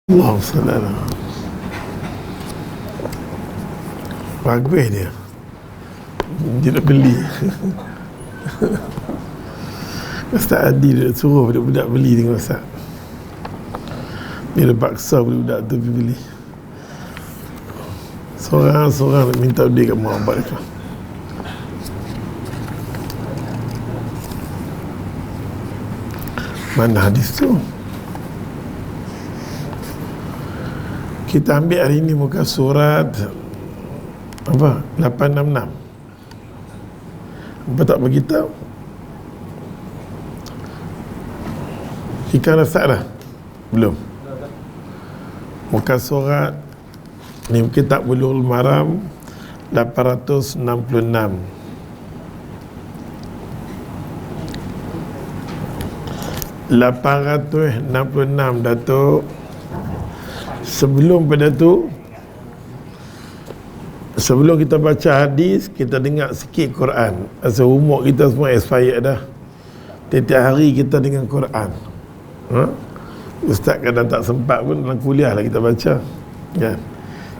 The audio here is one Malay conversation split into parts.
Allahumma salli ala bagus dia. Dia nak beli. Ustaz Adi dia suruh budak-budak beli dengan Ustaz. Dia paksa budak tu pergi beli. Seorang-seorang nak minta duit kat mak bapak dia. Mana hadis tu? Kita ambil hari ini muka surat apa? 866. Apa tak beritahu? Ikan rasa dah? Belum. Muka surat ni Kitab Bulughul Maram 866. 866 Datuk. Sebelum pada tu, sebelum kita baca hadis, kita dengar sikit Quran. Asal umur kita semua expired dah. Tiap hari kita dengan Quran. Ustaz kadang tak sempat pun dalam kuliah lah kita baca. Kan?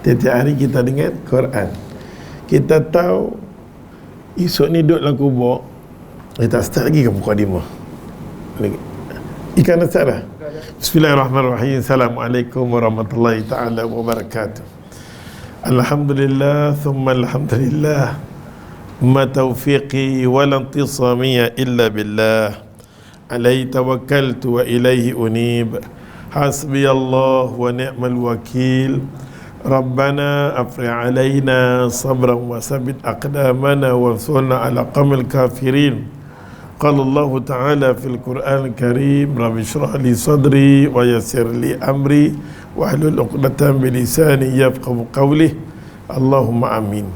Tiap hari kita dengan Quran. Kita tahu esok ni duduk dalam kubur. Tak start lagi ke mukadimah? Ikan Ustaz dah? Bismillahirrahmanirrahim. Assalamualaikum warahmatullahi ta'ala wabarakatuh. Alhamdulillah thumma alhamdulillah. Ma taufiqi wala intisamiyya illa billah. Alaihi tawakkaltu wa ilaihi unib. Hasbiyallah wa ni'mal wakil. Rabbana afrigh alaina sabran wa sabbit aqdamana wansurna ala qawmil kafirin. Qala Allah Ta'ala fil Qur'an Al-Karim, Rabbi shrah li sadri wa yassir li amri wa hlul 'uqdatam min lisani yafqahu qawli. Allahumma amin.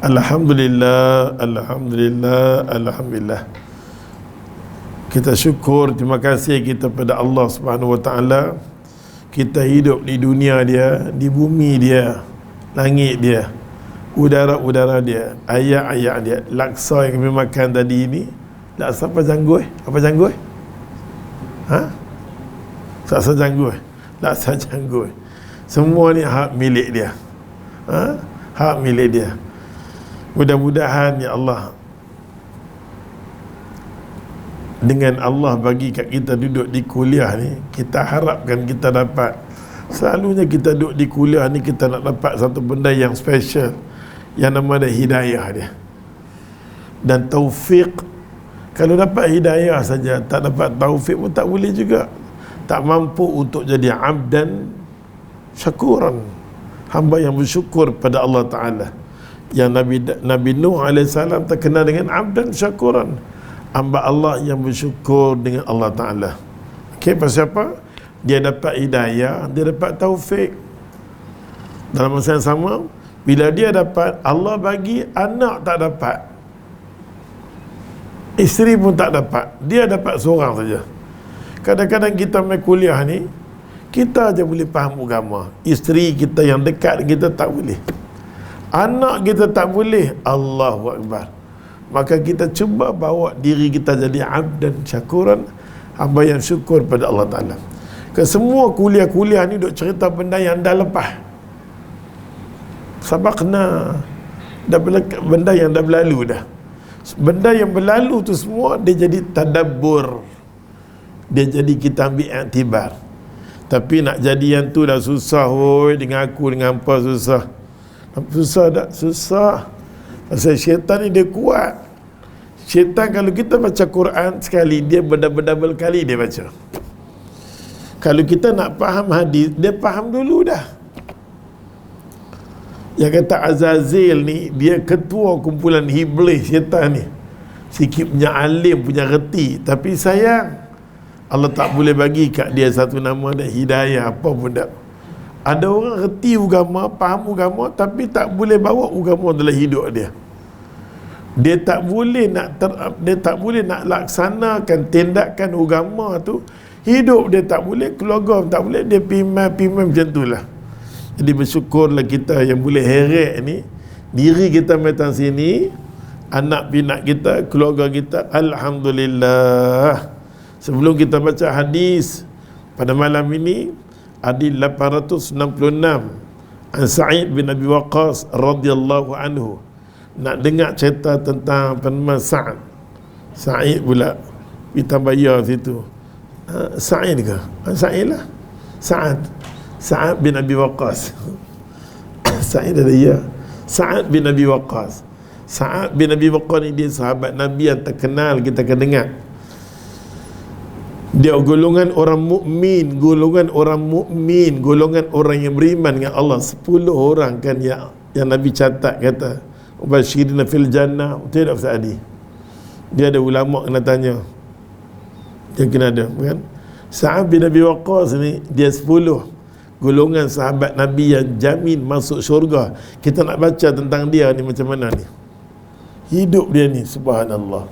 Alhamdulillah, alhamdulillah, alhamdulillah. Kita syukur, terima kasih kita pada Allah Subhanahu wa Ta'ala. Kita hidup di dunia dia, di bumi dia, langit dia, udara-udara dia, ayat-ayat dia. Laksa yang kami makan tadi ini, laksa apa janggut? Apa janggut? Laksa janggut. Laksa janggut. Semua ni hak milik dia. Hak milik dia. Mudah-mudahan ya Allah, dengan Allah bagi kat kita duduk di kuliah ni, kita harapkan kita dapat. Selalunya kita duduk di kuliah ni, kita nak dapat satu benda yang special, yang nama dia hidayah dia dan taufik. Kalau dapat hidayah saja, tak dapat taufik pun tak boleh juga. Tak mampu untuk jadi abdan syakuran, hamba yang bersyukur pada Allah Ta'ala. Yang Nabi Nuh AS terkenal dengan abdan syakuran, hamba Allah yang bersyukur dengan Allah Ta'ala. Okey, pasal apa? Dia dapat hidayah, dia dapat taufik. Dalam masa yang sama, bila dia dapat, Allah bagi, anak tak dapat, isteri pun tak dapat, dia dapat seorang saja. Kadang-kadang kita main kuliah ni, kita aja boleh faham agama, isteri kita yang dekat kita tak boleh, anak kita tak boleh. Allahu Akbar. Maka kita cuba bawa diri kita jadi abdan syakuran, hamba yang syukur pada Allah Ta'ala. Ke semua kuliah-kuliah ni duk cerita benda yang dah lepas, sabakna, benda yang dah berlalu dah. Benda yang berlalu tu semua dia jadi tadabbur, dia jadi kita ambil iktibar. Tapi nak jadi yang tu dah susah. Hoi, dengan aku dengan apa susah. Susah tak? Susah. Pasal syaitan ni dia kuat. Syaitan kalau kita baca Quran sekali, dia berdouble kali dia baca. Kalau kita nak faham hadis, dia faham dulu dah. Yang kata Azazil ni, dia ketua kumpulan iblis, syaitan ni. Sikit punya alim, punya reti. Tapi sayang, Allah tak boleh bagi kat dia satu nama dan hidayah apa pun tak. Ada orang reti agama, faham agama, tapi tak boleh bawa agama dalam hidup dia. Dia tak boleh nak laksanakan tindakan agama tu. Hidup dia tak boleh, keluarga tak boleh, dia pimai macam itulah. Jadi bersyukurlah kita yang boleh heret ni, diri kita datang sini, anak pinak kita, keluarga kita. Alhamdulillah. Sebelum kita baca hadis pada malam ini, Hadis 866 an Sa'id bin Abi Waqqas radhiyallahu anhu. Nak dengar cerita tentang peneman Sa'id pula kita bayar situ. Sa'id ke? Sa'id lah. Sa'ad bin Abi Waqqas. Sa'id ada ya. Sa'ad bin Abi Waqqas. Sa'ad bin Abi Waqqas ni dia sahabat Nabi yang terkenal, kita akan dengar. Dia golongan orang mukmin, golongan orang yang beriman dengan Allah. 10 orang kan yang Nabi catat kata Ubashirina fil jannah. Betul tak Ustaz Adi? Dia ada ulama kena tanya. Dia kena ada kan? Sa'ad bin Abi Waqqas ni dia 10 golongan sahabat Nabi yang jamin masuk syurga. Kita nak baca tentang dia ni macam mana ni hidup dia ni, subhanallah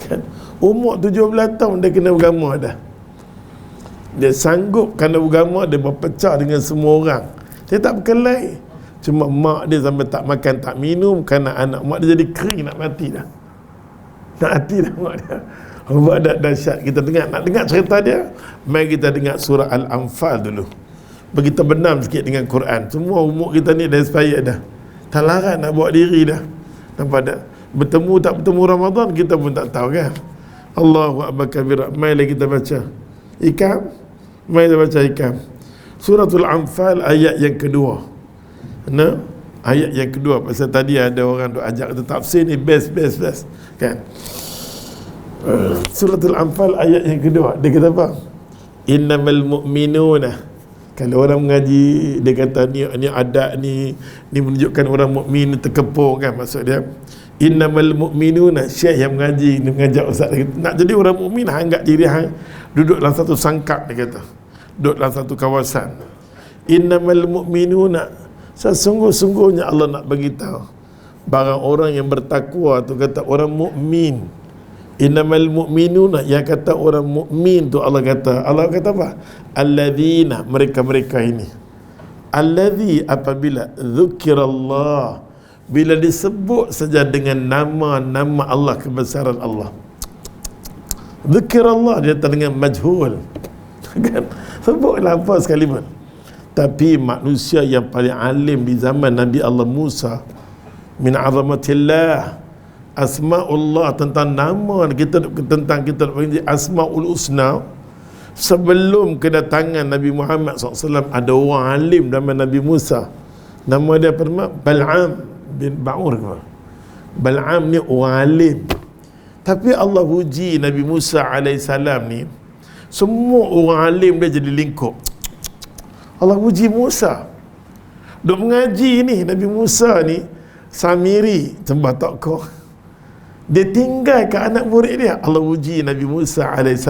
kan? Umur 17 tahun dia kena beragama dah. Dia sanggup kerana beragama, dia berpecah dengan semua orang. Dia tak berkelahi. Cuma mak dia sampai tak makan tak minum kerana anak mak dia jadi kering nak mati dah. Nak mati dah mak dia. Sebab dahsyat. Kita nak dengar cerita dia. Mari kita dengar surah Al-Anfal dulu. Begitu benam sikit dengan Quran. Semua umur kita ni dah expired dah. Tak larat nak bawa diri dah. Nampak tak? Bertemu tak bertemu Ramadan kita pun tak tahu kan. Allahu Akbar kabira. Mari kita baca Ikam. Mari kita baca Ikam. Suratul Anfal ayat yang kedua. Nah, ayat yang kedua. Pasal tadi ada orang duk ajak kita tafsir ni best kan. Suratul Anfal ayat yang kedua. Dia kata apa? Innamal mu'minuna. Kalau orang mengaji dia kata ni adat ni menunjukkan orang mukmin terkepung kan, maksud dia. Innamal mu'minuna, syekh yang mengaji ni mengajak ustaz dia kata, nak jadi orang mukmin anggap diri hang duduk dalam satu sangkap, dia kata. Duduk dalam satu kawasan. Innamal mu'minuna, sesungguh-sungguhnya Allah nak bagi tahu barang orang yang bertakwa tu kata orang mukmin. Innamal mu'minuna, yang kata orang mukmin tu Allah kata apa? Alladzina, mereka-mereka ini. Alladzi, apabila dzukirallah, bila disebut saja dengan nama-nama Allah, kebesaran Allah. Dzukirallah dia datang dengan majhul. Kan? Sebutlah apa sekalipun. Tapi manusia yang paling alim di zaman Nabi Allah Musa, min azamatillah, asma'ullah, tentang nama kita, tentang kita asma'ul husna. Sebelum kedatangan Nabi Muhammad SAW ada orang alim zaman Nabi Musa, nama dia apa? Bal'am bin Ba'ur. Bal'am ni orang alim, tapi Allah uji Nabi Musa AS ni, semua orang alim dia jadi lingkup. Allah uji Musa duk mengaji ni, Nabi Musa ni Samiri sembah tokoh, dia tinggalkan anak murid dia. Allah uji Nabi Musa AS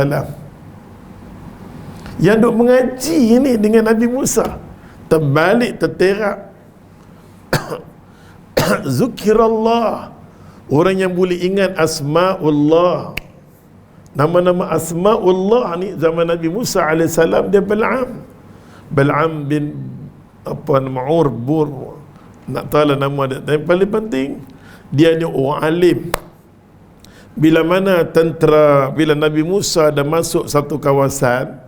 yang duk mengaji ni dengan Nabi Musa, terbalik terterak. Zukirallah, orang yang boleh ingat asma'ullah, nama-nama asma'ullah ni zaman Nabi Musa AS dia Bal'am bin Ma'ur Bur, nak tahu lah nama dia. Yang paling penting dia ni orang alim. Bila mana bila Nabi Musa dah masuk satu kawasan,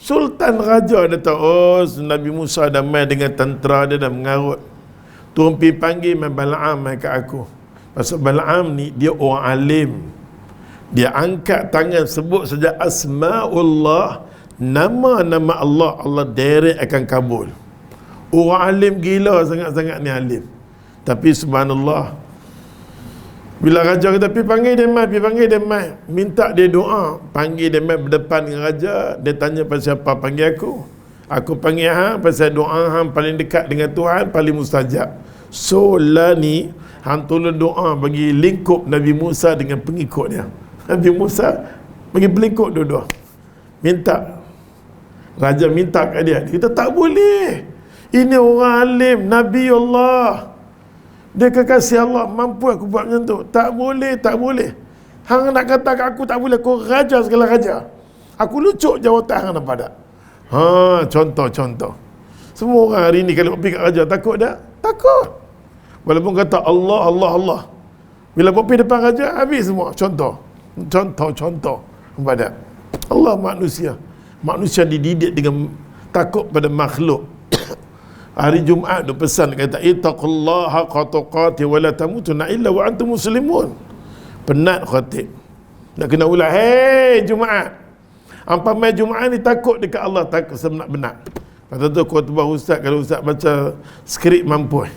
Sultan Raja dia tahu, oh Nabi Musa dah main dengan tentera dia, dah mengarut. Turun pergi panggil Bal'am mai kat aku. Pasal Bal'am ni dia orang alim. Dia angkat tangan sebut saja asma'ullah, nama-nama Allah, Allah direct akan kabul. Orang alim gila sangat-sangat ni alim. Tapi subhanallah, bila raja kata pergi panggil dia mai, minta dia doa, panggil dia mai berdepan dengan raja, dia tanya pasal siapa panggil aku panggil hang pasal doa hang paling dekat dengan Tuhan, paling mustajab. So lah ni hang tolong doa bagi lingkup Nabi Musa dengan pengikut dia. Nabi Musa bagi pelingkup dua-dua. Minta, raja minta kat dia, kita tak boleh, ini orang alim, Nabi Allah, dia kekasih Allah, mampu aku buat macam tu. Tak boleh. Hang nak kata kat aku tak boleh, kau raja segala raja, aku lucuk jawatan hang, nampak tak? Contoh. Semua orang hari ni kalau pergi kat raja takut tak? Takut. Walaupun kata Allah. Bila pergi depan raja, habis semua. Contoh. Nampak tak? Allah manusia dididik dengan takut pada makhluk. Hari Jumaat dia pesan kata ittaqullaha haqqa tuqatih wa la tamutunna illa wa antum muslimun. Penat khatib. Nak kena ulang, hey Jumaat. Ampamai Jumaat ni takut dekat Allah, takut sebenar-benar. Kata tu khutbah ustaz, kalau ustaz baca skrip mampu.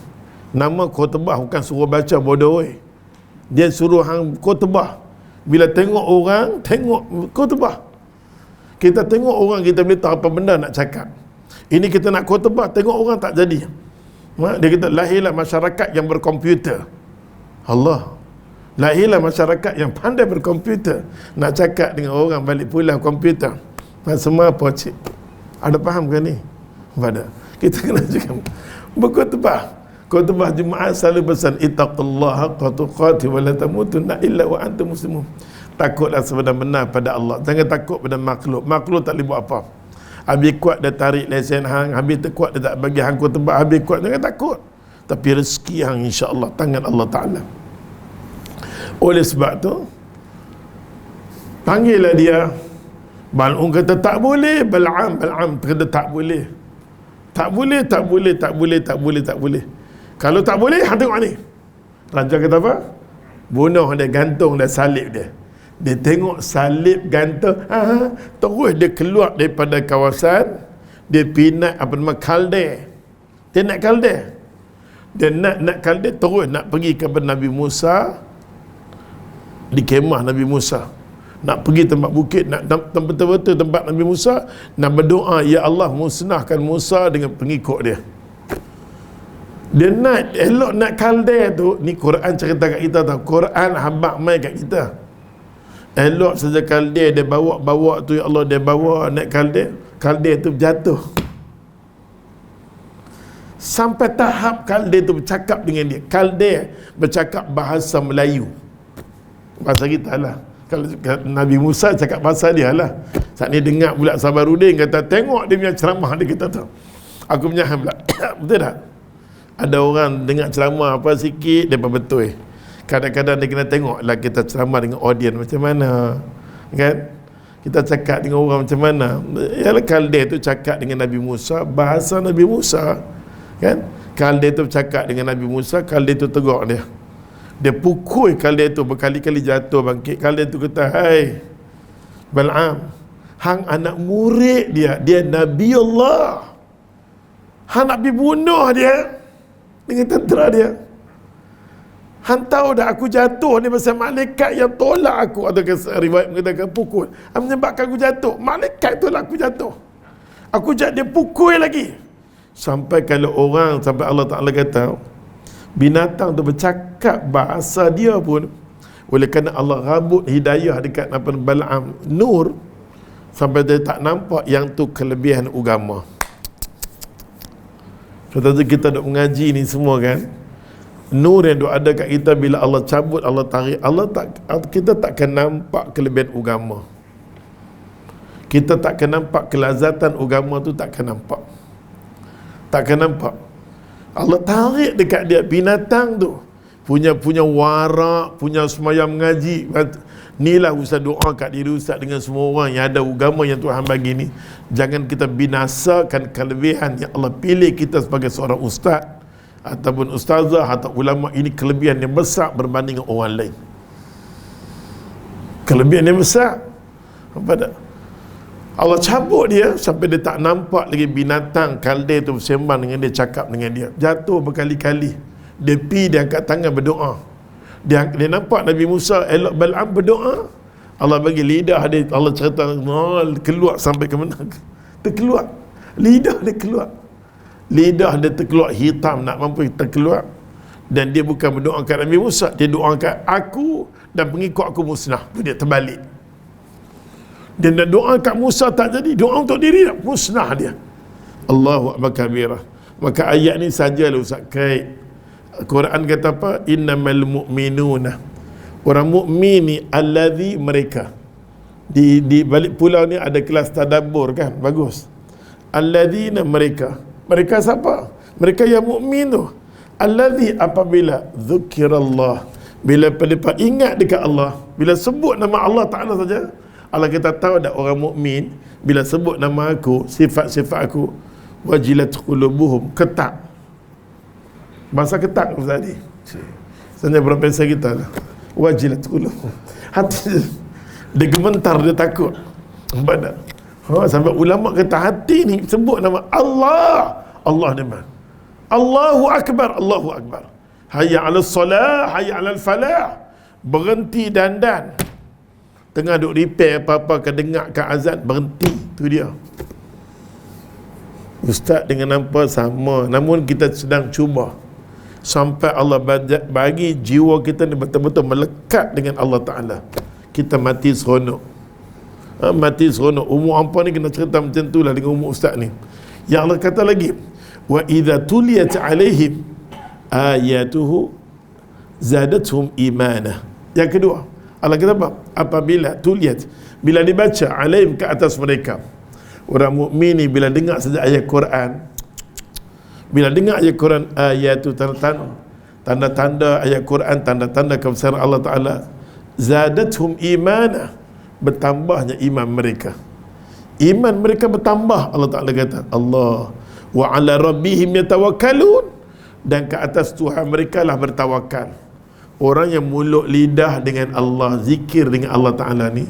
Nama khutbah bukan suruh baca bodoh. Dia suruh hang khutbah. Bila tengok orang, tengok khutbah. Kita tengok orang, kita boleh tahu apa benda nak cakap. Ini kita nak khutbah, tengok orang tak jadi. Dia kata, lahirlah masyarakat yang berkomputer. Allah. Lahirlah masyarakat yang pandai berkomputer. Nak cakap dengan orang balik pulang komputer. Semua apa cik? Ada faham ke ni? Pada. Kita kena cakap. Berkhutbah. Khutbah Jumaat selalu pesan ittaqullaha haqqa tuqatih wa la tamutunna illa wa antum muslimun. Takutlah sebenar-benar pada Allah. Jangan takut pada makhluk. Makhluk tak boleh buat apa. Habis kuat dia tarik lesen hang, habis terkuat dia tak bagi hang khutbah, habis kuat jangan takut. Tapi rezeki hang insya-Allah tangan Allah Taala. Oleh sebab tu panggillah dia. Bal'un kata tak boleh, Bal'am kata tak boleh. Tak boleh, tak boleh, tak boleh, tak boleh, tak boleh. Kalau tak boleh, hang tengok ni. Raja kata apa? Bunuh dia, gantung dia, salib dia. Dia tengok salib gantung, terus dia keluar daripada kawasan, dia pinat apa nama Kalde. Dia nak Kalde. Dia nak Kalde, terus nak pergi kepada Nabi Musa di kemah Nabi Musa. Nak pergi tempat bukit, nak betul-betul tempat Nabi Musa, nak berdoa, ya Allah musnahkan Musa dengan pengikut dia. Dia nak elok nak Kalde tu. Ni Quran cerita kat kita tau. Quran habaq mai kat kita. Elok saja Kalde dia bawa tu, ya Allah dia bawa naik Kalde tu jatuh. Sampai tahap Kalde tu bercakap dengan dia. Kalde bercakap bahasa Melayu. Bahasa kita lah. Kalau Nabi Musa cakap bahasa dia lah. Saat ni dengar pula Sabarudin kata, tengok dia punya ceramah dia kata tu. Aku menyaham pula. Betul tak? Ada orang dengar ceramah apa sikit, dia betul. Kadang-kadang dia kena tengok lah kita ceramah dengan audiens macam mana, kan? Kita cakap dengan orang macam mana. Yalah Kalde tu cakap dengan Nabi Musa, bahasa Nabi Musa, kan? Kalde tu cakap dengan Nabi Musa, Kalde tu tegur dia. Dia pukul Kalde tu berkali-kali jatuh bangkit. Kalde tu kata, hai Bal'am, hang anak murid dia Nabi Allah. Hang nak pergi bunuh dia dengan tentera dia. Hang tahu dah aku jatuh ni pasal malaikat yang tolak aku. Atau riwayat mengatakan pukul, menyebabkan aku jatuh. Malaikat tolak aku jatuh. Aku dia pukul lagi. Sampai kalau orang, sampai Allah Ta'ala kata binatang tu bercakap bahasa dia pun, oleh kerana Allah rabut hidayah dekat Bal'am, nur, sampai dia tak nampak yang tu kelebihan agama. Contoh kita duk mengaji ni semua kan, nur yang duk ada kat kita, bila Allah cabut, Allah tarik, kita takkan nampak kelebihan agama. Kita takkan nampak kelazatan agama tu, takkan nampak. Allah tarik dekat dia. Binatang tu punya warak, punya semayam mengaji. Inilah Ustaz doa kat diri Ustaz dengan semua orang yang ada agama yang Tuhan bagi ni. Jangan kita binasakan kelebihan yang Allah pilih kita sebagai seorang ustaz ataupun ustazah atau ulama. Ini kelebihan yang besar berbanding dengan orang lain. Kelebihan yang besar. Allah cabut dia sampai dia tak nampak lagi binatang Kalde tu bersembang dengan dia, cakap dengan dia. Jatuh berkali-kali. Dia angkat tangan berdoa. Dia nampak Nabi Musa elok Bal'am berdoa. Allah bagi lidah dia, Allah cerita keluar sampai ke mana? Terkeluar. Lidah dia keluar. Lidah dia terkeluar hitam, nak mampu terkeluar. Dan dia bukan berdoa kat Nabi Musa, dia doa kat aku dan pengikut aku musnah. Dia terbalik. Dia nak doa kat Musa tak jadi, doa untuk diri nak musnah dia. Allahu Akbar kabirah. Maka ayat ni sajalah Ustaz kait. Quran kata apa? Innamal mu'minuna, orang mukmin ni allazi, mereka. Di balik pulau ni ada kelas tadabbur kan, bagus. Allazina, mereka siapa? Mereka yang mukmin tu. Allazi, apabila zukirallah, bila ingat dekat Allah, bila sebut nama Allah Ta'ala saja, Allah kita tahu tak orang mukmin bila sebut nama aku, sifat-sifat aku, wajilat qulubuhum, ketak. Bahasa ketak Ustaz ni. Sebenarnya berapa kita lah. Wajilat qulubuhum. Hati dia gemetar, dia takut. Nampak tak? Sampai ulama kata hati ni sebut nama Allah, Allah ni man. Allahu Akbar, Allahu Akbar. Hayya 'alas salah, hayya 'alal falah. Berhenti dandan. Tengah duk repair apa-apa, kedengarkan azan, berhenti. Tu dia. Ustaz dengan apa sama, namun kita sedang cuba sampai Allah bagi jiwa kita ni betul-betul melekat dengan Allah Ta'ala. Kita mati seronok. Mati seronok. Umur apa ni kena cerita macam tu lah dengan umur ustaz ni. Yang Allah kata lagi, wa idza tuliyat alaihim ayatuhu zadatuhum imana. Yang kedua, Allah kata apa? Apabila tuliyat, bila dibaca alaihim, ke atas mereka. Orang mukmin ni bila dengar saja ayat Quran, bila dengar ayat Quran, ayat tu tanda-tanda ayat Quran, tanda-tanda kebesaran Allah Ta'ala, zadatuhum imana, bertambahnya iman mereka. Iman mereka bertambah. Allah Ta'ala kata, Allah wa ala rabbihim yatawakkalun, dan ke atas Tuhan mereka lah bertawakal. Orang yang mulut lidah dengan Allah, zikir dengan Allah Ta'ala ni.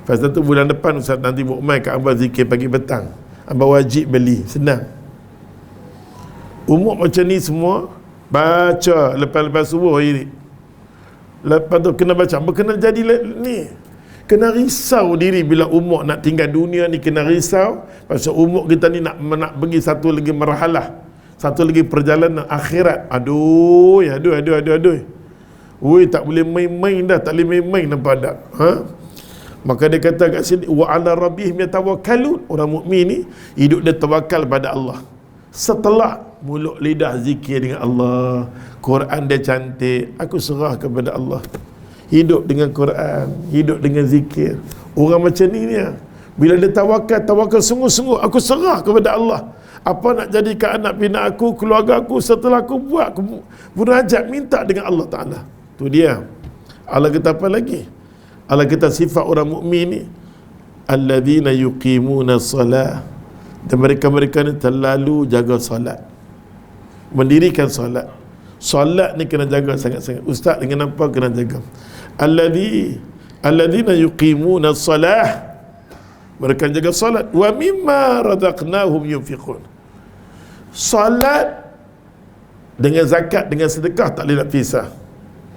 Pasal tu bulan depan Ustaz nanti mukmin kat Abah zikir pagi petang. Abah wajib beli, senang. Umur macam ni semua baca lepas subuh hari. Lepas tu kena baca, kena jadi ni. Kena risau diri bila umur nak tinggal dunia ni, kena risau. Pasal umur kita ni nak pergi satu lagi marhalah, satu lagi perjalanan akhirat. Aduh. Ui, tak boleh main-main dah, tak boleh main-main, nampak tak? Maka dia kata kat sini, wa ala rabbihim yatawakkalun. Orang mukmin ni hidup dia tawakal pada Allah. Setelah mulut lidah zikir dengan Allah, Quran dia cantik, aku serah kepada Allah. Hidup dengan Quran, hidup dengan zikir. Orang macam ni ya, bila dia tawakal sungguh-sungguh, aku serah kepada Allah. Apa nak jadikan anak bina aku, keluarga aku, setelah aku buat, aku munajat minta dengan Allah Ta'ala. Tu dia. Allah kata apa lagi? Allah kata sifat orang mukmin ni, alladzina yuqimuna salah, dan mereka ni terlalu jaga solat, mendirikan solat. Solat ni kena jaga sangat-sangat. Ustaz dengan apa kena jaga? Alladzina yuqimuna salah, mereka jaga solat. Wa mimma razaqnahum yunfiqun. Solat dengan zakat, dengan sedekah tak boleh nak pisah.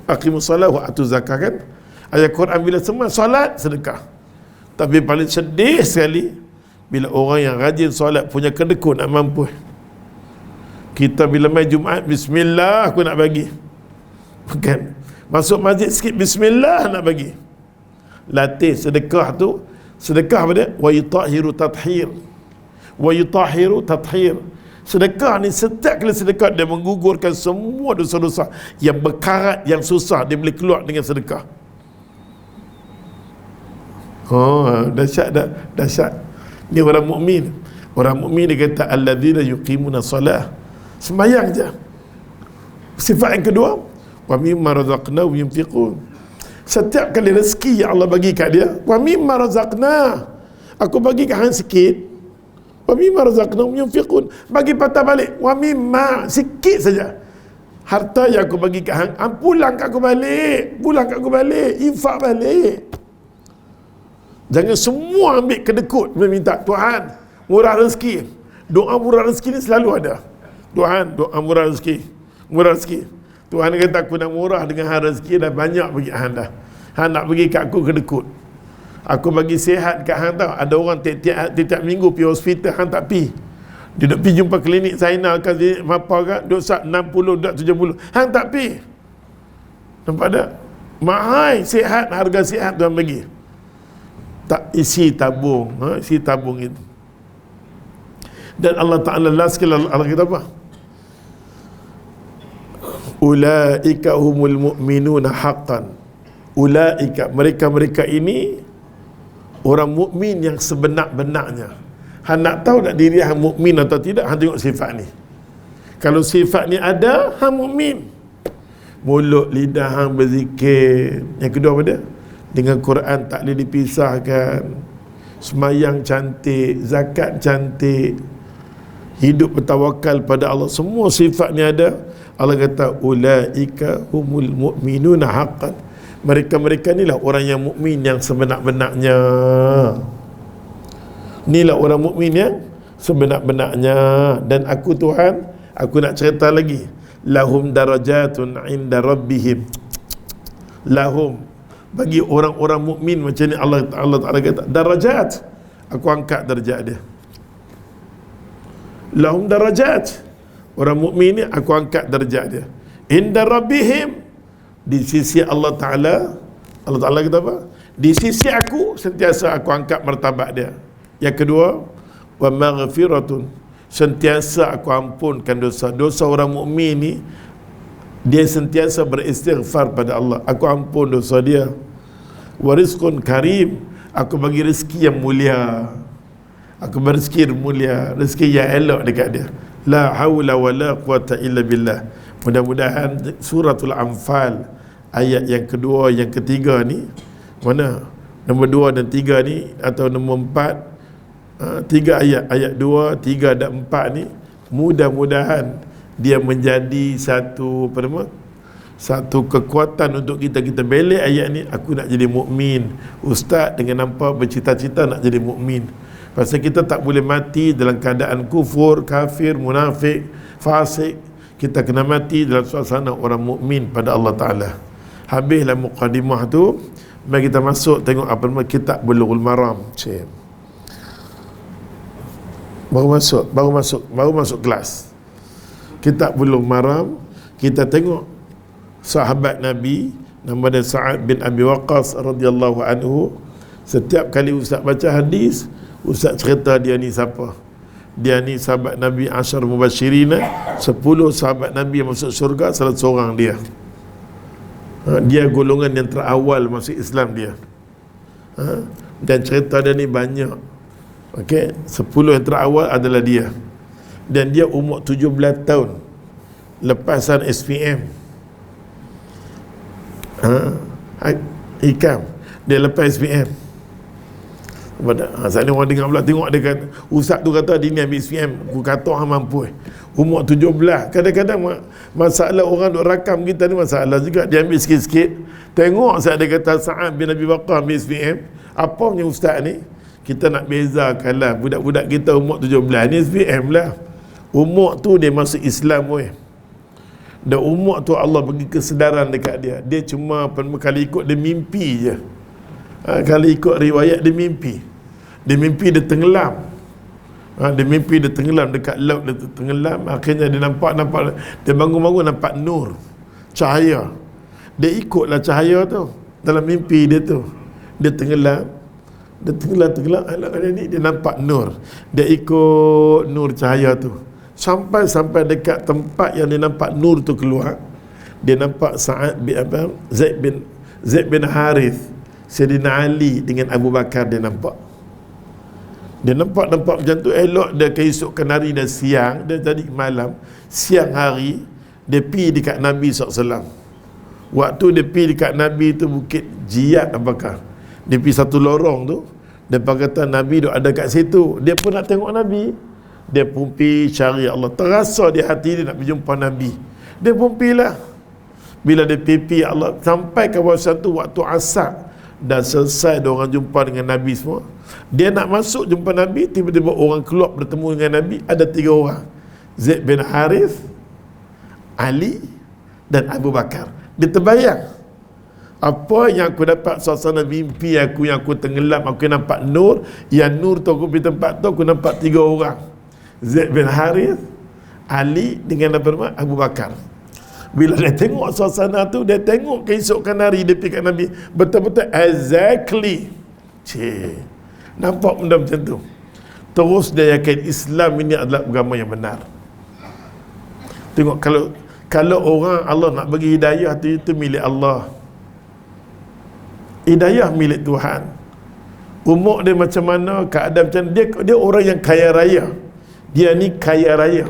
Aqimus salah wa atu zakah, kan? Ayat Quran bila semua solat, sedekah. Tapi paling sedih sekali bila orang yang rajin solat punya kedekut nak mampu. Kita bila main Jumaat, bismillah aku nak bagi. Bukan. Masuk masjid sikit, bismillah nak bagi. Latih sedekah tu, sedekah apa dia? Wa yutahiru tathhir. Wa yutahiru tathhir. Sedekah ni, setiap kali sedekah dia menggugurkan semua dosa-dosa yang berkarat, yang susah, dia boleh keluar dengan sedekah. Dahsyat dah, dahsyat. Ni orang mukmin. Orang mukmin dia kata alladzina yuqimuna salah, sembahyang je. Sifat yang kedua, wa mimma razaqnahum yunfiqun. Setiap kali rezeki yang Allah bagi kat dia, wa mimma razaqna, aku bagi kat hang sikit. Wa mimma razaqnahum yunfiqun, bagi patah balik. Wa mimma, sikit saja. Harta yang aku bagi kat hang, pulang kat aku balik, infak balik. Jangan semua ambil kedekut meminta Tuhan murah rezeki. Doa murah rezeki ni selalu ada. Tuhan, doa murah rezeki, murah rezeki. Tuhan kata aku nak murah dengan hang rezeki dah banyak bagi hang dah. Hang nak bagi kat aku kedekut. Aku bagi sihat kat hang tau. Ada orang tiap minggu pergi hospital, hang tak pergi. Dia duk pergi jumpa klinik Zainal kan, apa kan, duk sat 60, duk 70. Hang tak pergi. Nampak tak? Mahal sihat, harga sihat Tuhan bagi. Tak isi tabung, isi tabung itu. Dan Allah Ta'ala last sekali Allah kata apa? Ulaika humul mu'minuna haqqan. Ulaika, mereka-mereka ini orang mukmin yang sebenar-benarnya. Hang nak tahu tak diri hang mukmin atau tidak, hang tengok sifat ni. Kalau sifat ni ada, hang mukmin. Mulut lidah hang berzikir. Yang kedua apa dia? dengan Quran tak boleh dipisahkan, semayang cantik, zakat cantik, hidup bertawakal pada Allah, semua sifat ni ada. Allah kata ulaika humul mu'minuna haqqan, mereka-mereka inilah orang yang mukmin yang sebenar-benarnya. Inilah orang mukmin yang sebenar-benarnya. Dan aku Tuhan, aku nak cerita lagi, lahum darajatun inda rabbihim, lahum, bagi orang-orang mukmin macam ni Allah Ta'ala kata darajat, aku angkat darjat dia. Lahum darajat, orang mukmin ni aku angkat darjat dia. Inda rabbihim, di sisi Allah Ta'ala. Allah Ta'ala kata apa? Di sisi aku sentiasa aku angkat martabat dia. Yang kedua, wa maghfiratun, sentiasa aku ampunkan dosa. Dosa orang mukmin ni, dia sentiasa beristighfar pada Allah, aku ampun dosa dia. Wa rizqun karim, aku bagi rezeki yang mulia, aku beri rezeki yang mulia, rezeki yang elok dekat dia. La haula wa la quwata illa billah. Mudah-mudahan suratul Anfal ayat yang kedua, yang ketiga ni, mana nombor 2 dan 3 ni, atau nombor 4, 3 ayat, ayat 2, 3 dan 4 ni, mudah-mudahan dia menjadi satu apa nama, satu kekuatan untuk kita. Kita belek ayat ni, aku nak jadi mukmin. Ustaz dengan nampak bercita-cita nak jadi mukmin. Pasal kita tak boleh mati dalam keadaan kufur, kafir, munafik, fasik. Kita kena mati dalam suasana orang mukmin pada Allah Ta'ala. Habislah mukadimah tu, mari kita masuk tengok apa nama kitab Bulughul Maram. Baru masuk kelas kitab Bulughul Maram. Kita tengok sahabat Nabi nama dia Sa'ad bin Abi Waqqas radhiyallahu anhu. Setiap kali ustaz baca hadis, ustaz cerita dia ni siapa. Dia ni sahabat Nabi Asyar Mubashirina, 10 sahabat Nabi yang masuk syurga, salah seorang dia. Dia golongan yang terawal masuk Islam dia. Dan cerita dia ni banyak. Okey, 10 yang terawal adalah dia. Dan dia umur 17 tahun lepasan SPM. Ikam dia lepas SPM. Saat ni orang dengar pula, tengok dia kata, ustaz tu kata dia ni ambil SPM, aku kata orang mampu. Umur 17. Kadang-kadang masalah orang duk rakam kita ni masalah juga. Dia ambil sikit-sikit. Tengok saat dia kata Sa'ad bin Abi Waqqas ambil SPM, apa punya ustaz ni? Kita nak bezakan lah, budak-budak kita umur 17 ni SPM lah. Umur tu dia masuk Islam weh. Dan umur tu Allah bagi kesedaran dekat dia. Dia cuma kalau ikut dia mimpi je. Kalau ikut riwayat dia mimpi. Dia mimpi dia tenggelam. Dia mimpi dia tenggelam dekat laut, dia tenggelam. Akhirnya dia nampak dia bangun-bangun nampak nur, cahaya. Dia ikutlah cahaya tu dalam mimpi dia tu. Dia tenggelam. Dia tenggelam. Dia nampak nur. Dia ikut nur cahaya tu. Sampai dekat tempat yang dia nampak nur tu keluar, dia nampak Zaid bin Harith, Sayyidina Ali dengan Abu Bakar. Dia nampak macam tu. Elok dia keesokan hari dan siang. Dia tadi malam, siang hari dia pergi dekat Nabi SAW. Waktu dia pergi dekat Nabi tu Bukit Jiyad apakah, dia pergi satu lorong tu. Dia kata Nabi duk ada kat situ. Dia pun nak tengok Nabi. Dia pun pergi cari Allah. Terasa di hati dia nak berjumpa Nabi. Dia pun pergilah. Bila dia pergi Allah, sampai ke kawasan tu waktu asar, dah selesai dia orang jumpa dengan Nabi semua. Dia nak masuk jumpa Nabi, tiba-tiba orang keluar bertemu dengan Nabi. Ada 3 orang, Zaid bin Harith, Ali dan Abu Bakar. Dia terbayang, apa yang aku dapat suasana mimpi aku, yang aku tenggelam, aku nampak nur. Yang nur tu aku pergi tempat tu, aku nampak 3 orang, Zaid bin Harith, Ali dengan Abu Bakar. Bila dia tengok suasana tu, dia tengok keesokan hari dia pergi kat Nabi, betul-betul exactly. Nampak benda macam tu. Terus dia yakin Islam ini adalah agama yang benar. Tengok, kalau orang Allah nak bagi hidayah tu, itu milik Allah. Hidayah milik Tuhan. Umur dia macam mana, keadaan macam mana, dia orang yang kaya raya. Dia ni kaya raya,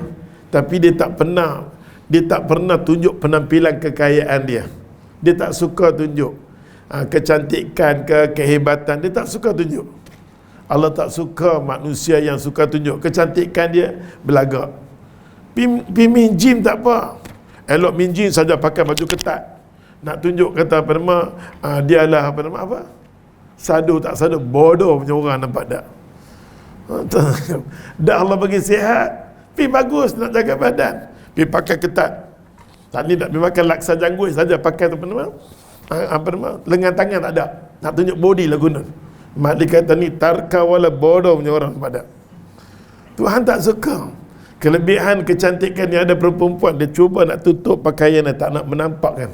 tapi dia tak pernah tunjuk penampilan kekayaan dia. Dia tak suka tunjuk. kecantikan ke kehebatan, dia tak suka tunjuk. Allah tak suka manusia yang suka tunjuk. Kecantikan dia belagak. Pi minjin tak apa, elok minjin saja pakai baju ketat, nak tunjuk kata apa nama, dia lah apa nama apa, sadu tak sadu, bodoh punya orang, nampak tak? Dah Allah bagi sihat, pi bagus nak jaga badan, pi pakai ketat. Tak ni tak pi pakai laksa janggut saja, pakai apa nama, lengan tangan tak ada, nak tunjuk body lah guna. Mak dia kata ni tarka wala, bodoh punya orang, nampak tak? Tuhan tak suka. Kelebihan kecantikan yang ada perempuan, dia cuba nak tutup pakaian dia, tak nak menampakkan.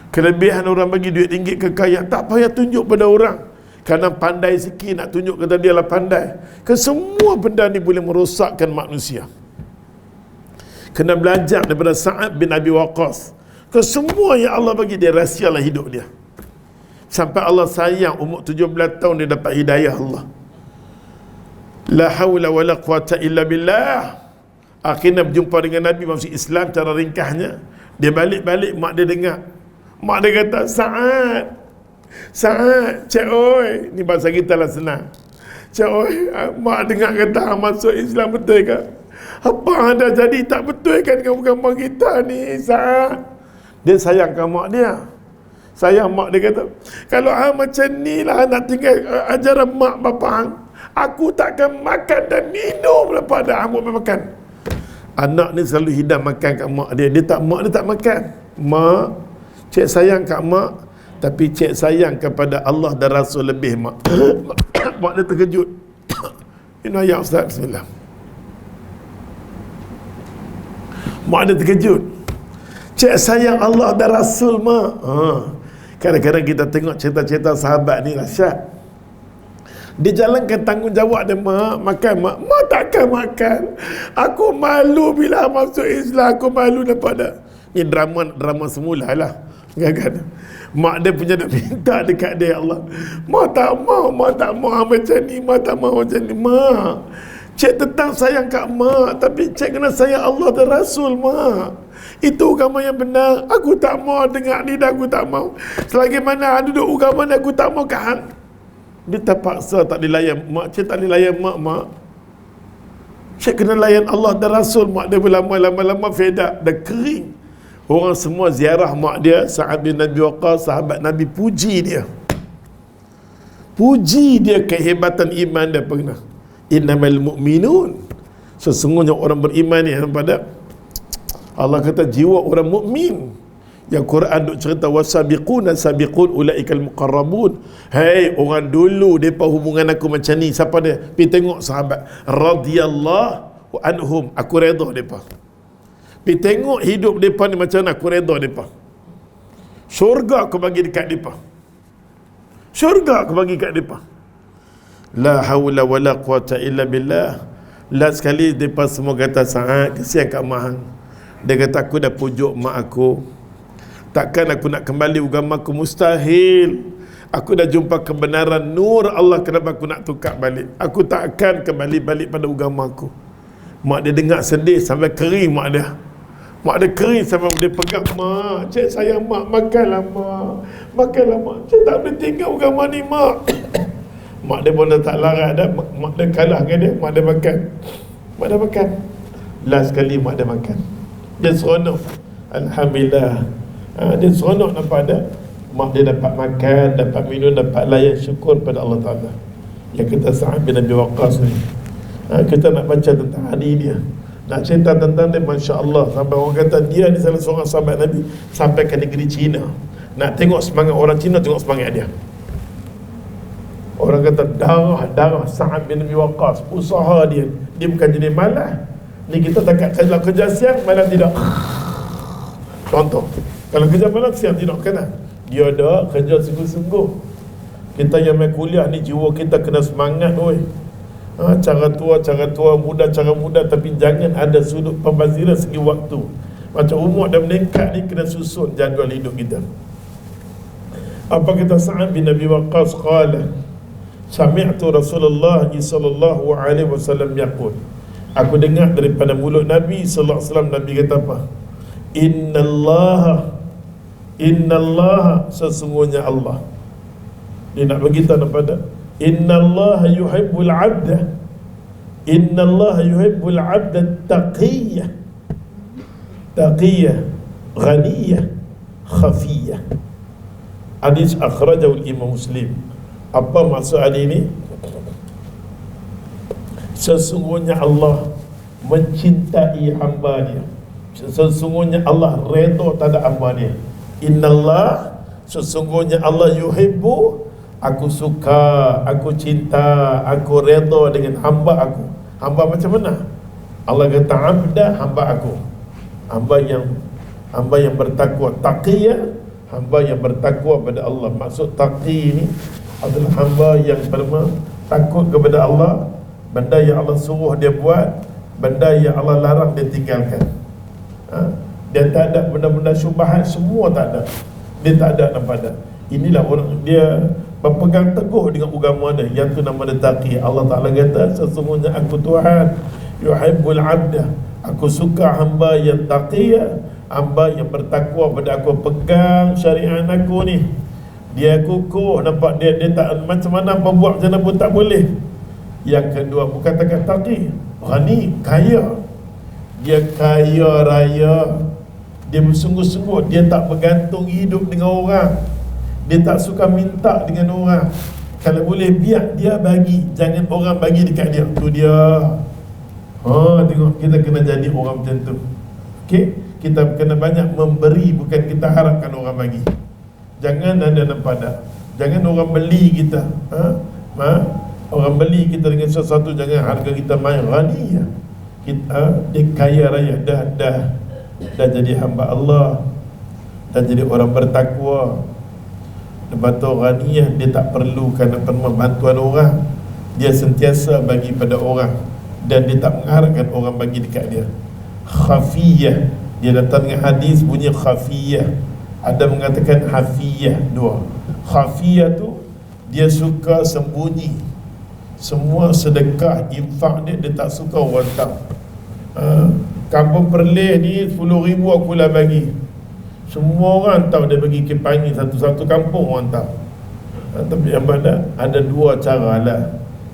Kelebihan orang bagi duit ringgit kekayaan, tak payah tunjuk pada orang, kerana pandai sikit nak tunjuk kata dia lah pandai. Semua benda ni boleh merosakkan manusia. Kena belajar daripada Sa'ad bin Abi Waqqas. Semua yang Allah bagi dia, rahsialah hidup dia. Sampai Allah sayang, umur 17 tahun dia dapat hidayah Allah. La hawla wa la quwata illa billah. Akhirnya berjumpa dengan Nabi, masuk Islam cara ringkasnya. Dia balik-balik, mak dia dengar. Mak dia kata, Sa'ad, cik oi. Ni bahasa kita lah senang. Cik oi, mak dengar kata masuk Islam, betul ke? Apa anda jadi tak betul kan kamu kita ni, Sa'ad? Dia sayangkan mak dia. Sayang mak dia kata, kalau macam ni lah nak tinggal ajaran mak bapak, aku takkan makan dan minum lepas dah amuk makan. Anak ni selalu hidang makan kat mak dia. Mak dia tak makan. Mak, cik sayang kat mak, tapi cik sayang kepada Allah dan Rasul lebih, mak. Mak dia terkejut. Ini ayat Ustaz, bismillah. Mak dia terkejut. Cik sayang Allah dan Rasul, mak. Kadang-kadang kita tengok cerita-cerita sahabat ni dahsyat. Dia jalankan tanggungjawab dia, mak makan, mak takkan makan. Aku malu bila masuk Islam, aku malu daripada. Ni drama semula lah kan. Mak dia punya nak minta dekat dia, Allah, mak tak mau macam ni, mak tak mau macam ni. Mak, cik tetap sayang kat mak, tapi cik kena sayang Allah dan Rasul, mak. Itu agama yang benar. Aku tak mau dengar ni dah, aku tak mau. Selagi mana duduk agama ni, aku tak mau kan. Dia terpaksa tak dilayan mak. Cik tak dilayan mak. Cik kena layan Allah dan Rasul. Mak dia berlama-lama fed up, dah kering. Orang semua ziarah mak dia. Sa'ad bin Abi Waqqas, sahabat Nabi, puji dia. Puji dia kehebatan iman dia pernah. Innamal mu'minun, sesungguhnya orang beriman ni, pada Allah kata jiwa orang mukmin. Yang Quran duk cerita wasabiquna sabiqun ulaikal muqarrabun. Hei, orang dulu depa hubungan aku macam ni. Siapa dia? Pi tengok sahabat radhiyallahu anhum, aku redha depa. Pi tengok hidup depa ni macam mana, aku redha depa. Syurga aku bagi dekat depa. Syurga aku bagi dekat depa. La haula wala quwata illa billah. Last sekali depa semua kata, Sa'ad, kesian kat mak. Dia kata, aku dah pujuk mak aku, takkan aku nak kembali agama aku, mustahil. Aku dah jumpa kebenaran nur Allah, kenapa aku nak tukar balik? Aku tak akan kembali balik pada agama aku. Mak dia dengar sedih sampai kering mak dia. Mak dia kering sampai dia pegang, mak, cik sayang mak, makanlah mak. Makanlah mak. Cik tak boleh tinggal agama ni, mak. Mak dia pun dah tak larat dah. Mak dia kalah dengan dia. Mak dia makan. Mak dia makan. Last sekali mak dia makan. Dia seronok. Alhamdulillah. Dia seronok nampak ada. Mak dia dapat makan, dapat minum, dapat layan, syukur pada Allah Ta'ala. Yang kita Sa'ad bin Abi Waqqas ni. Kita nak baca tentang hari dia. Nak cerita tentang dia, Masya Allah. Sampai orang kata dia ni salah seorang sahabat Nabi sampai ke negeri Cina. Nak tengok semangat orang Cina, tengok semangat dia. Orang kata darah Sa'ad bin Abi Waqqas, usaha dia. Dia bukan jadi malas. Ni kita takat kerja siang, malam tidak. Contoh, kalau kerja malam, siang tidak kena. Dia ada kerja sungguh-sungguh. Kita yang main kuliah ni, jiwa kita kena semangat, oi. Cara tua, muda, tapi jangan ada sudut pembaziran segi waktu. Macam umur dah meningkat ni, kena susun jadual hidup kita. Apa kata Sa'ad bin Abi Waqqas? Qala sami'tu Rasulullah sallallahu alaihi wasallam yaqul, aku dengar daripada mulut Nabi sallallahu alaihi wasallam, Nabi kata apa? Innallaha, sesungguhnya Allah. Dia nak bagi tahu pada innallaha yuhibbul 'abda, innallaha yuhibbul 'abda taqiyah, taqiyah, ghaniyah, khafiyah. Hadis akhrajahu Imam Muslim. Apa maksud hadis ini? Sesungguhnya Allah mencintai hamba dia, sesungguhnya Allah redha terhadap hamba dia. Innallah, sesungguhnya Allah yuhibbu, aku suka, aku cinta, aku redha dengan hamba aku. Hamba macam mana? Allah kata abda, hamba aku, hamba yang bertakwa, taqiyah, hamba yang bertakwa pada Allah. Maksud taqi ini adalah hamba yang takut kepada Allah. Benda yang Allah suruh dia buat, benda yang Allah larang dia tinggalkan. Dia tak ada benda-benda syubhat, semua tak ada. Dia tak ada nampak dah. Inilah orang dia berpegang teguh dengan agama dia, yang tu nama dia taqi. Allah Ta'ala kata, sesungguhnya aku Tuhan yuhibbul 'abda, aku suka hamba yang taqiyah, hamba yang bertakwa pada aku, pegang syariat aku ni. Dia kukuh, nampak dia tak macam mana apa buat macam mana pun tak boleh. Yang kedua, bukan takat taqi, ghani, kaya. Dia kaya raya, dia bersungguh-sungguh, dia tak bergantung hidup dengan orang, dia tak suka minta dengan orang. Kalau boleh biar dia bagi, jangan orang bagi dekat dia. Tu dia. Tengok, kita kena jadi orang macam tu. Okey, kita kena banyak memberi, bukan kita harapkan orang bagi. Jangan ada nampak dah. Jangan orang beli kita. Orang beli kita dengan sesuatu, jangan harga kita main ghani ya. Kita dia kaya raya, dah jadi hamba Allah, dah jadi orang bertakwa. Lepas tu ghaniyah, dia tak perlukan bantuan orang, dia sentiasa bagi pada orang, dan dia tak mengharapkan orang bagi dekat dia. Khafiyah, dia datang dengan hadis bunyi khafiyah, ada mengatakan hafiyah, dua. Khafiyah tu dia suka sembunyi. Semua sedekah, infak dia tak suka orang tahu. Kampung Perlis ni 10,000 aku lah bagi, semua orang tahu dia bagi kipangi, satu-satu kampung orang tahu. Tapi yang ada dua cara lah.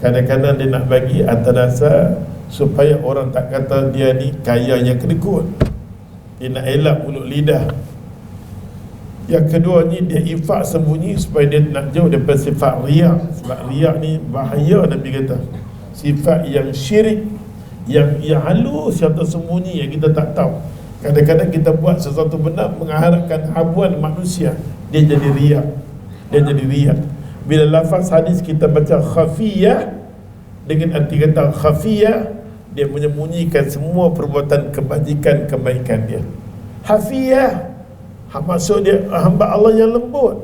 Kadang-kadang dia nak bagi atas dasar supaya orang tak kata dia ni kayanya kedekut, dia nak elak mulut lidah. Yang kedua ni dia infak sembunyi supaya dia nak jauh daripada sifat riak. Sebab riak ni bahaya, Nabi kata. Sifat yang syirik, yang halus, yang tersembunyi, yang kita tak tahu. Kadang-kadang kita buat sesuatu benda mengharapkan habuan manusia, dia jadi riak. Dia jadi riak. Bila lafaz hadis kita baca khafiyah, dengan arti kata khafiyah, dia menyembunyikan semua perbuatan kebaikan dia. Hafiyah, maksud dia hamba Allah yang lembut.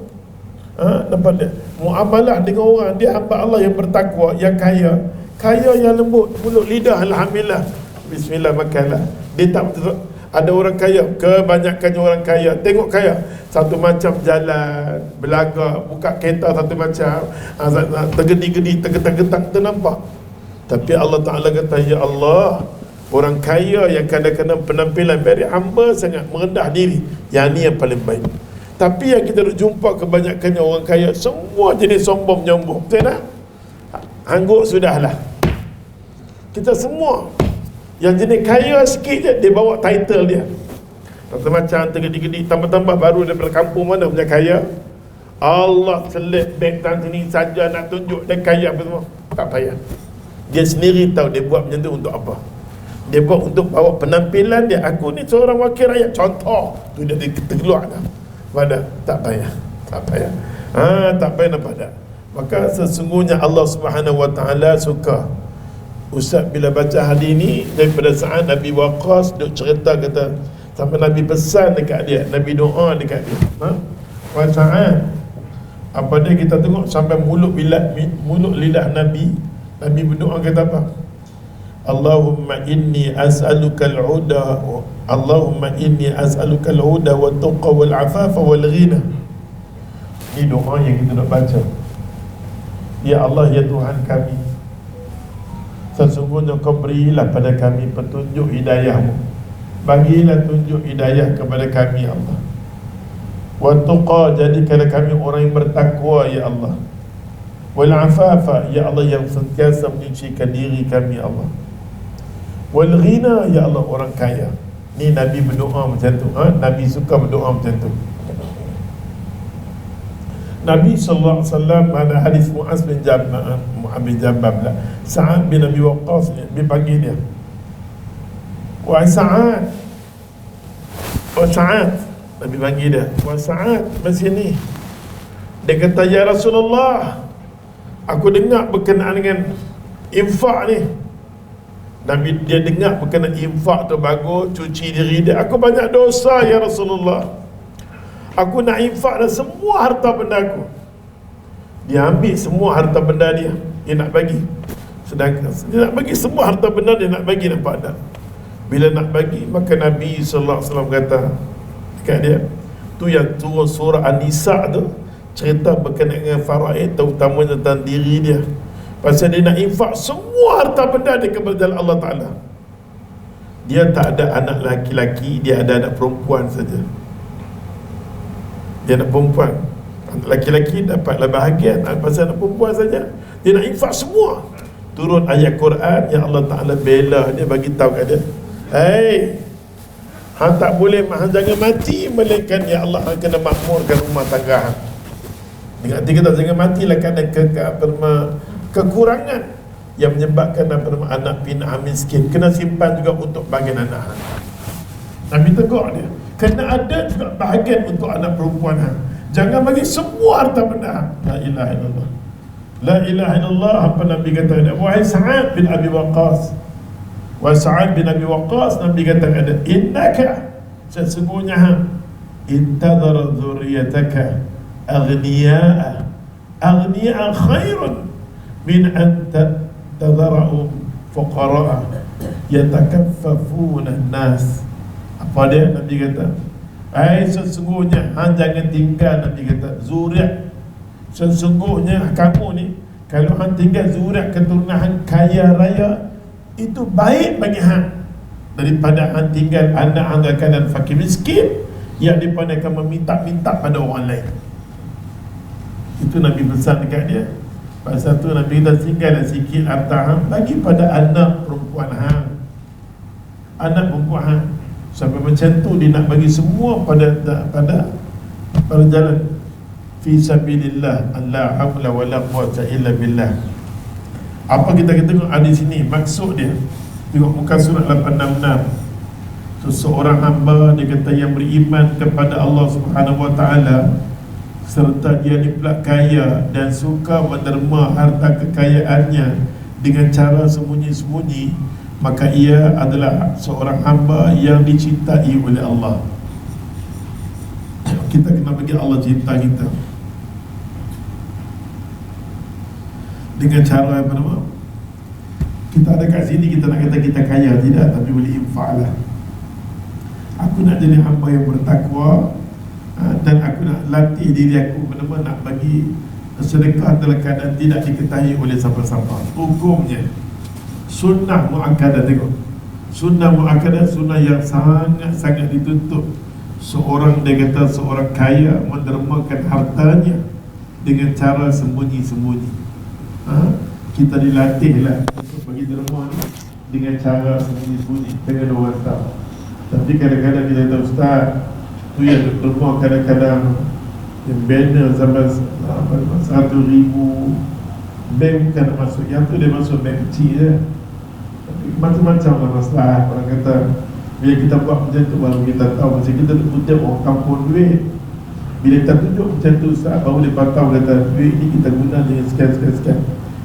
Nampak dia muamalah dengan orang, dia hamba Allah yang bertakwa, yang kaya yang lembut, mulut lidah alhamdulillah, bismillah makanlah. Dia tak ada orang kaya, kebanyakannya orang kaya tengok kaya satu macam jalan, belagak, buka kereta satu macam, tergedi-gedi, tergetang-getang, ternampak. Tapi Allah Ta'ala kata, ya Allah, orang kaya yang kadang-kadang penampilan very humble sangat, merendah diri, yang ni yang paling baik. Tapi yang kita jumpa kebanyakannya orang kaya, semua jenis sombong nyombong. Betul tak? Angguk sudahlah. Kita semua yang jenis kaya sikit je, dia bawa title dia satu macam, tergedi-gedi, tambah-tambah baru daripada kampung mana punya kaya. Allah selip beg tan sini saja nak tunjuk dia kaya apa semua. Tak payah. Dia sendiri tahu dia buat macam tu untuk apa. Dia buat untuk bawa penampilan dia, aku ni seorang wakil rakyat, contoh. Tu dia terkeluar dah. Pada tak payah. Tak payah nampak tak? Maka sesungguhnya Allah Subhanahu Wa Taala suka. Ustaz bila baca hadis ni daripada saat Nabi Waqqas duk cerita, kata sampai Nabi pesan dekat dia, Nabi doa dekat dia. Saat apa dia kita tengok sampai mulut lidah Nabi berdoa kata apa? Allahumma inni as'aluka al-huda, Allahumma inni as'aluka al-huda wa tuqa wal afafa wal ghina. Ini doa yang kita nak baca. Ya Allah, ya Tuhan kami, sesungguhnya Kau berilah pada kami petunjuk hidayah-Mu. Bagilah tunjuk hidayah kepada kami, Allah. wa tuqa, jadikanlah kami orang yang bertakwa ya Allah, wal afafa, ya Allah yang sentiasa menyucikan diri kami ya Allah, wal ghina, ya Allah orang kaya. Ni Nabi berdoa macam tu, Nabi suka berdoa macam tu. Nabi sallallahu alaihi wasallam, ada hadis Muaz bin Jabal lah, Sa'ad bin Abi Waqqas dia panggil dia, wahai Sa'ad, wahai Sa'ad, Nabi panggil dia, wahai Sa'ad, masih ni. Dia kata, ya Rasulullah, aku dengar berkenaan dengan infak ni. Nabi dia dengar berkenaan infak tu bagus, cuci diri dia. Aku banyak dosa ya Rasulullah, aku nak infak dah semua harta benda aku. Dia ambil semua harta benda dia nak bagi. Sedangkan dia nak bagi semua harta benda dia nak bagi, nampak tak? Bila nak bagi, maka Nabi sallallahu alaihi wasallam kata dekat dia, tu yang turun surah An-Nisa tu, cerita berkenaan dengan faraid, terutama tentang diri dia. Pasal dia nak infak semua harta benda dia kepada jalan Allah Ta'ala. Dia tak ada anak laki-laki, dia ada anak perempuan saja. Dia anak perempuan, anak laki-laki dapatlah bahagian, pasal anak perempuan saja dia nak infak semua. Turun ayat Quran yang Allah Ta'ala bela dia, bagi tahu kat dia, hey, hang tak boleh, hang jangan mati melainkan ya Allah hang kena makmurkan rumah tangga hang. Dengan arti kata jangan matilah kerana kekurangan yang menyebabkan anak pinak miskin, kena simpan juga untuk bahagian anak hang. Nabi tegur dia, kena ada juga bahagian untuk anak perempuan hang. Jangan bagi semua harta benda hang. La ilaha illallah, la ilaha illallah. Apa Nabi kata dia, wahai Sa'ad bin Abi Waqqas, wahai Sa'ad bin Abi Waqqas, Nabi kata dia, innaka, sesungguhnya hang, intadhara dhurriyataka aghniya'a khairun min an tadhara'u fuqara'a yatakaffafuna an-nas. Apa dia? Nabi kata, sesungguhnya hang jangan tinggal, Nabi kata, zuriat. Sesungguhnya kamu ni, kalau hang tinggal zuriat keturunan hang kaya raya, itu baik bagi hang daripada hang tinggal anak hang dalam keadaan fakir miskin yang dipandakan meminta-minta pada orang lain. Itu Nabi pesan dekat dia. Pasal tu Nabi kita tinggal sikit harta hang, bagi pada anak perempuan hang, anak perempuan hang. Sampai macam tu dia nak bagi semua pada jalan fi sabilillah, la haula wala quwwata illa billah. Apa kita tengok ada di sini maksud dia? Tengok muka surat 866. Seseorang hamba, dia kata, yang beriman kepada Allah Subhanahu wa taala, serta dia ni pula kaya dan suka menerima harta kekayaannya dengan cara sembunyi-sembunyi, maka ia adalah seorang hamba yang dicintai oleh Allah. Kita kena bagi Allah cinta kita dengan cara apa nama? Kita ada kat sini, kita nak kata kita kaya, tidak, tapi boleh infak lah. Aku nak jadi hamba yang bertakwa, dan aku nak latih diri aku benar-benar nak bagi sedekah dalam keadaan tidak diketahui oleh siapa-siapa. Hukumnya sunnah muakkadah. Tengok, sunnah muakkadah, sunnah yang sangat-sangat dituntut. Seorang, dia kata, seorang kaya mendermakan hartanya dengan cara sembunyi-sembunyi. Kita dilatihlah untuk bagi derma ni dengan cara sembunyi-sembunyi, dengan orang tahu. Tapi kadang-kadang kita kata, ustaz, tu yang derma kadang-kadang yang banner sampai 1,000 bank bukan masuk. Yang tu dia masuk bank kecil je. Tapi macam-macam lah masalah. Orang kata bila kita buat macam tu baru kita tahu. Macam kita tunjuk orang kampung duit, bila kita tunjuk macam tu ustaz, baru lepas tahu kata duit ni kita guna dengan sekian.